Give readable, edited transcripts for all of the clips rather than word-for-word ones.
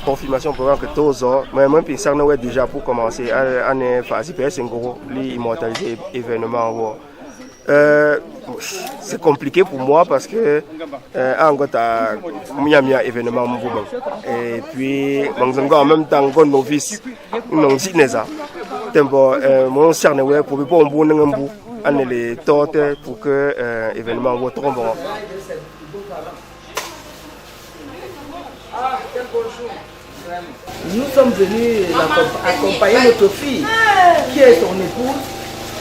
Confirmation pour que tous mais moi pensant que déjà pour commencer à faire immortaliser l'événement. C'est compliqué pour moi parce que il y a un événement et puis en même temps un novice non zineza tempo mon cerné pour bon bon les tortes pour que événement tombe. Nous sommes venus accompagner notre fille, qui est son épouse,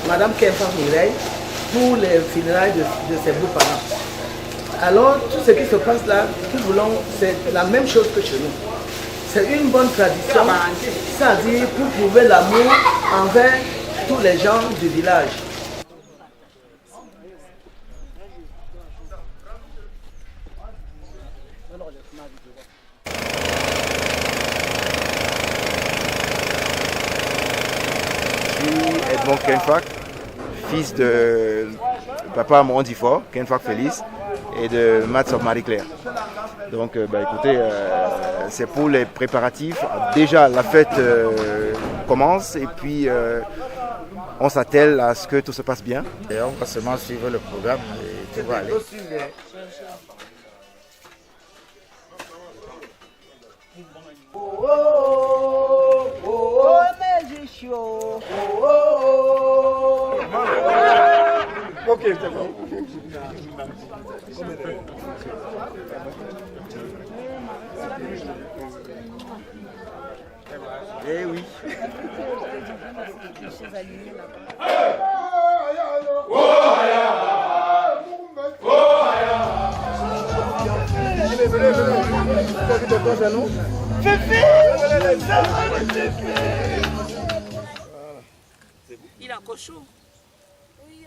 Madame Kemfa Mireille, pour les funérailles de ses beaux-parents. Alors, tout ce qui se passe là, nous voulons, c'est la même chose que chez nous. C'est une bonne tradition, c'est-à-dire pour prouver l'amour envers tous les gens du village. Edmond Kenfak, fils de papa Morandifort, Kenfak Félix, et de Mats of Marie-Claire. Donc écoutez, c'est pour les préparatifs. Déjà la fête commence et puis on s'attelle à ce que tout se passe bien. Et on va seulement suivre le programme et tout va aller. Ok, c'est bon. Eh oui. Il a encore chaud. Oui,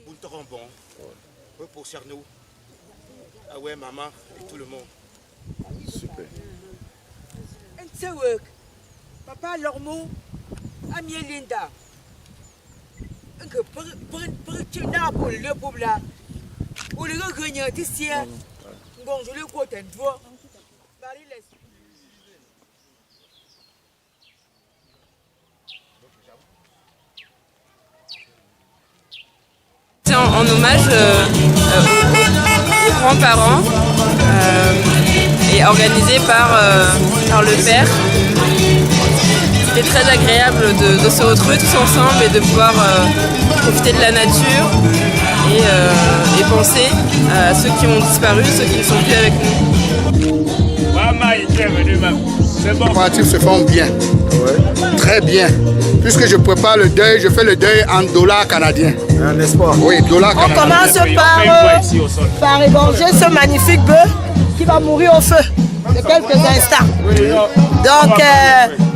Vous te rend bon. Pour Cernou. Ah ouais, maman et tout le monde. Super. Papa Lormo, Ami Linda. Pour le pauvre là. Pour le gagnant ici. Bon, je le crois une fois. C'est en hommage aux grands-parents et organisé par le père. C'était très agréable de se retrouver tous ensemble et de pouvoir profiter de la nature et penser à ceux qui ont disparu, ceux qui ne sont plus avec nous. Les préparatifs se font bien, très bien. Puisque je prépare le deuil, je fais le deuil en dollars canadiens. N'est-ce pas? Oui, dollars canadiens. On commence par égorger ce magnifique bœuf qui va mourir au feu de quelques instants. Donc,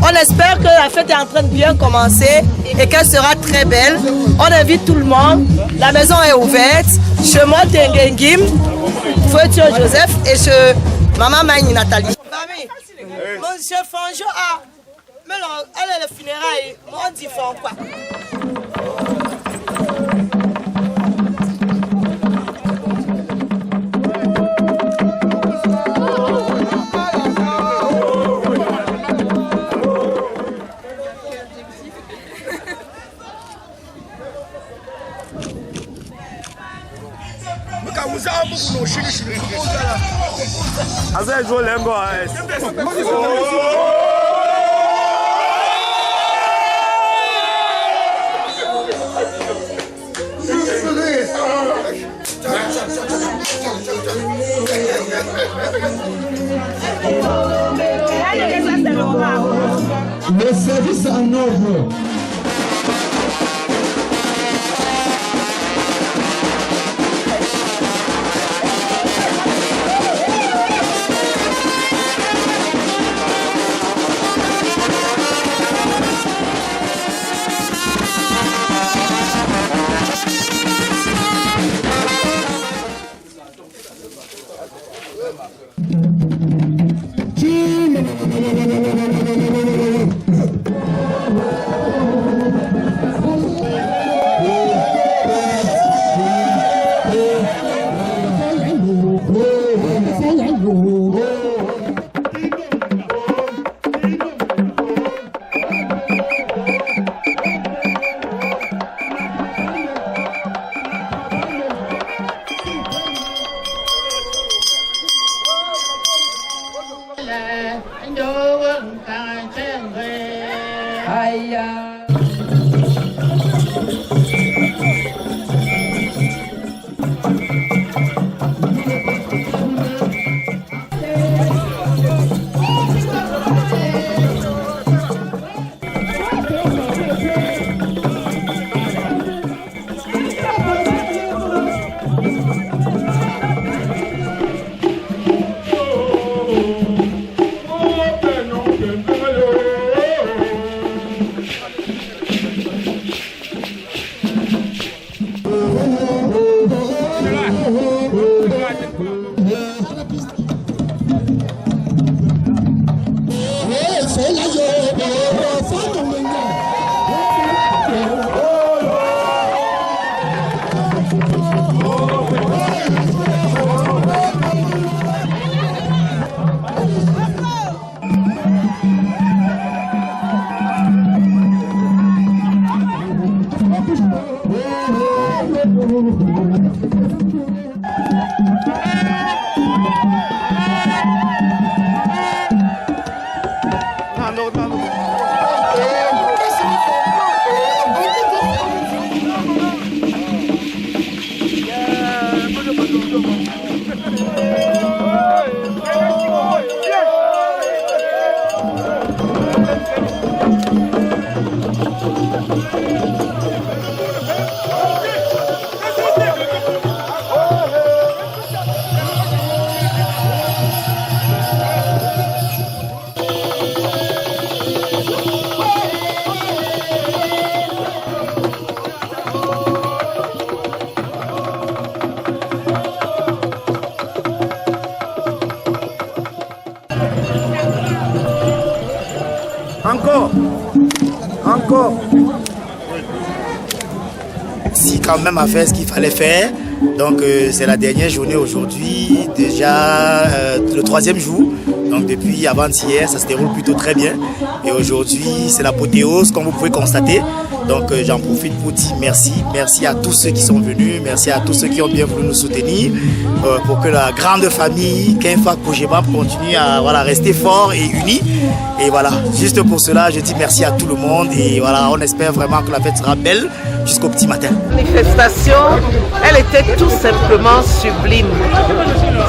on espère que la fête est en train de bien commencer et qu'elle sera très belle. On invite tout le monde. La maison est ouverte. Chez moi, Tengengim, Fouetio Joseph et chez Maman Maïni Nathalie. Monsieur Fanjo a... Mais non, elle est le funérail. Moi, on dit Fan quoi. Le service en œuvre. Encore. Si quand même à faire ce qu'il fallait faire. Donc c'est la dernière journée aujourd'hui, déjà le 3e jour. Donc depuis avant-hier, ça se déroule plutôt très bien. Et aujourd'hui, c'est l'apothéose, comme vous pouvez constater. Donc j'en profite pour dire merci. Merci à tous ceux qui sont venus. Merci à tous ceux qui ont bien voulu nous soutenir. Pour que la grande famille Kenfak Kojebam continue à rester fort et unie. Et voilà, juste pour cela, je dis merci à tout le monde. Et voilà, on espère vraiment que la fête sera belle jusqu'au petit matin. La manifestation, elle était tout simplement sublime.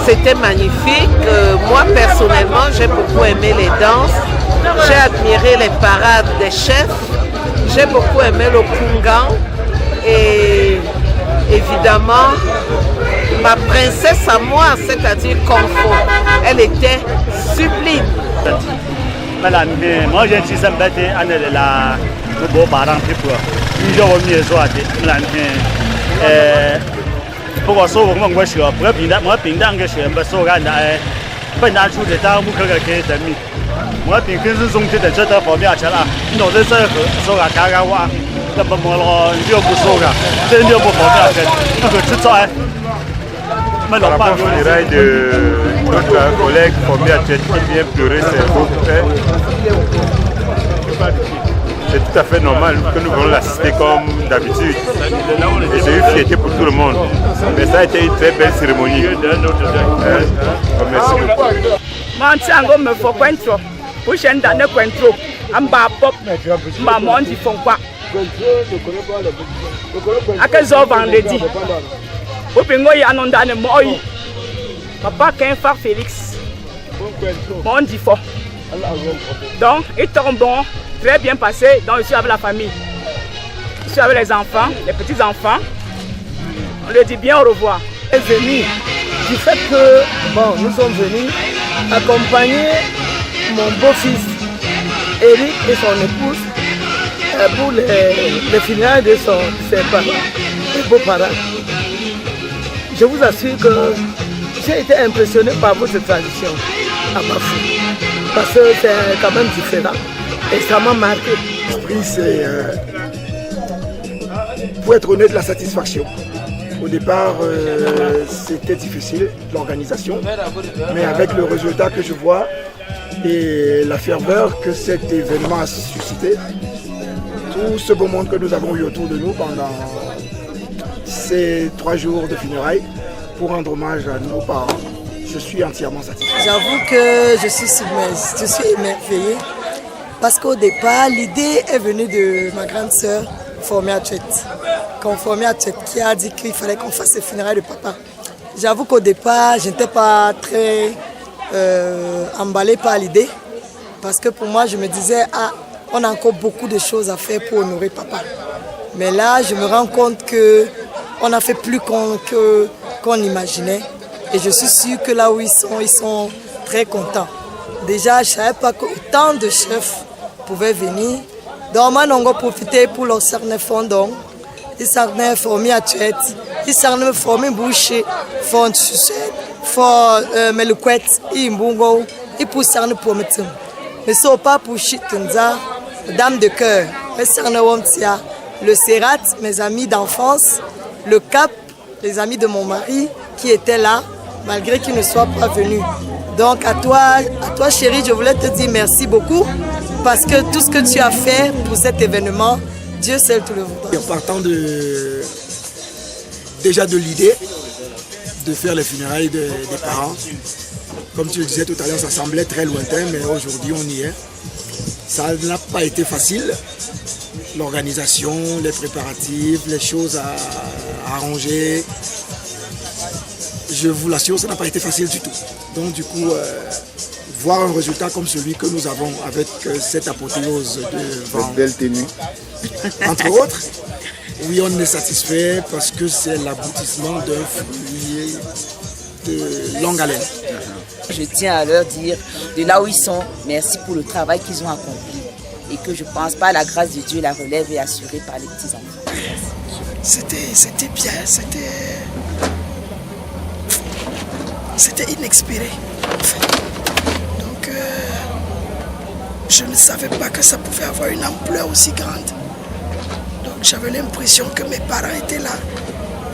C'était magnifique. Moi, personnellement, j'ai beaucoup aimé les danses. J'ai admiré les parades des chefs. J'ai beaucoup aimé le Kungan. Et évidemment, ma princesse à moi, c'est-à-dire Konfo, elle était sublime. Moi, j'ai dit ça, le beau parent pour pour说我们说不平常，我平常个选不说干的，不拿出的当不可个给人民，我平时是中间的这的方面去了，你到这和说个刚刚话，那不么了就不说个，真就不方便跟，那个制造哎。La funéraille de notre collègue Fombia qui vient pleurer ses beaux frères. c'est tout à fait normal que nous voulons l'assister comme d'habitude. Et c'est une fierté pour tout le monde. Mais ça a été une très belle cérémonie. Merci beaucoup. Mansango me faut cointro. Pushen dans le cointro. Amba pop. Ma mondi font quoi? À quel jour vendredi? Au pingo yanondane moi. Papa Kenfar Félix. Mondi fort. Donc, ils tombent bon, très bien passé. Donc, je suis avec la famille. Je suis avec les enfants, les petits-enfants. On leur dit bien au revoir. Est venu du fait que nous sommes venus accompagner mon beau-fils Eric et son épouse pour les funérailles de ses parents et beaux-parents. Je vous assure que j'ai été impressionné par votre tradition à Bafou. Parce que c'est quand même différent et ça m'a marqué. L'esprit, c'est, pour être honnête, la satisfaction. Au départ, c'était difficile, l'organisation, mais avec le résultat que je vois et la ferveur que cet événement a suscité, tout ce beau monde que nous avons eu autour de nous pendant ces 3 jours de funérailles, pour rendre hommage à nos parents, je suis entièrement satisfait. J'avoue que je suis submergée, je suis émerveillée parce qu'au départ, l'idée est venue de ma grande sœur, Formée à Tuet, qui a dit qu'il fallait qu'on fasse les funérailles de papa. J'avoue qu'au départ, je n'étais pas très emballée par l'idée parce que pour moi, je me disais, on a encore beaucoup de choses à faire pour honorer papa. Mais là, je me rends compte qu'on a fait plus qu'on imaginait. Et je suis sûre que là où ils sont très contents. Déjà, je ne savais pas qu'autant de chefs pouvaient venir. Donc, on a profité pour leur cerner fondon. Ils s'en formés à Tuet. Ils s'en formés boucher, font sucette, font meluquet, ils mbungo, ils poussent cerner pour mettre. Mais ce n'est pas pour chitunza, dame de cœur. Le Serrat, mes amis d'enfance, le Cap, les amis de mon mari qui étaient là, malgré qu'ils ne soient pas venus. Donc à toi chérie, je voulais te dire merci beaucoup parce que tout ce que tu as fait pour cet événement, Dieu seul tout le voudra. En partant déjà de l'idée de faire les funérailles des parents, comme tu le disais tout à l'heure, ça semblait très lointain, mais aujourd'hui on y est. Ça n'a pas été facile. L'organisation, les préparatifs, les choses à arranger. Je vous l'assure, ça n'a pas été facile du tout. Donc du coup, voir un résultat comme celui que nous avons avec cette apothéose de belle tenue. Entre autres, oui, on est satisfait parce que c'est l'aboutissement d'un fruit de longue haleine. Je tiens à leur dire, de là où ils sont, merci pour le travail qu'ils ont accompli. Et que je pense, par la grâce de Dieu, la relève est assurée par les petits-enfants. C'était bien, c'était inespéré, en fait. Donc, je ne savais pas que ça pouvait avoir une ampleur aussi grande. Donc, j'avais l'impression que mes parents étaient là.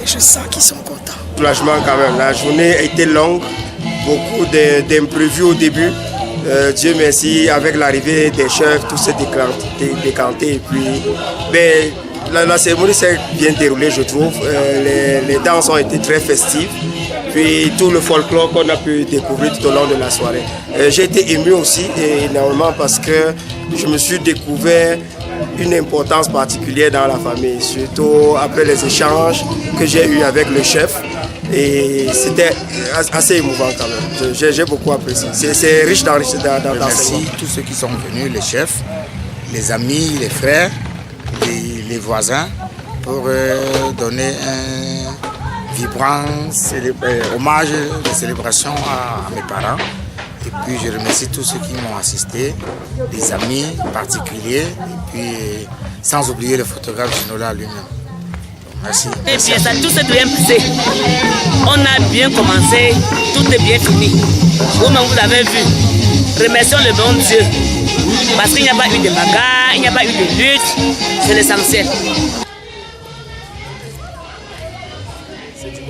Et je sens qu'ils sont contents. Soulagement quand même. La journée a été longue, beaucoup d'imprévus au début. Dieu merci, avec l'arrivée des chefs, tout s'est décanté. Et puis, la cérémonie s'est bien déroulée, je trouve. Les danses ont été très festives. Puis tout le folklore qu'on a pu découvrir tout au long de la soirée. J'ai été ému aussi, énormément, parce que je me suis découvert une importance particulière dans la famille, surtout après les échanges que j'ai eus avec le chef. Et c'était assez émouvant quand même. J'ai beaucoup apprécié. C'est riche dans Merci tous ceux qui sont venus, les chefs, les amis, les frères, les voisins, pour donner un vibrant hommage de célébration à mes parents. Et puis je remercie tous ceux qui m'ont assisté, des amis particuliers, et puis sans oublier le photographe Ginola lui-même. Merci. Et bien, ça tout s'est bien passé. On a bien commencé, tout est bien fini. Vous-même, vous avez vu. Remercions le bon Dieu. Parce qu'il n'y a pas eu de bagarre, il n'y a pas eu de lutte, c'est l'essentiel.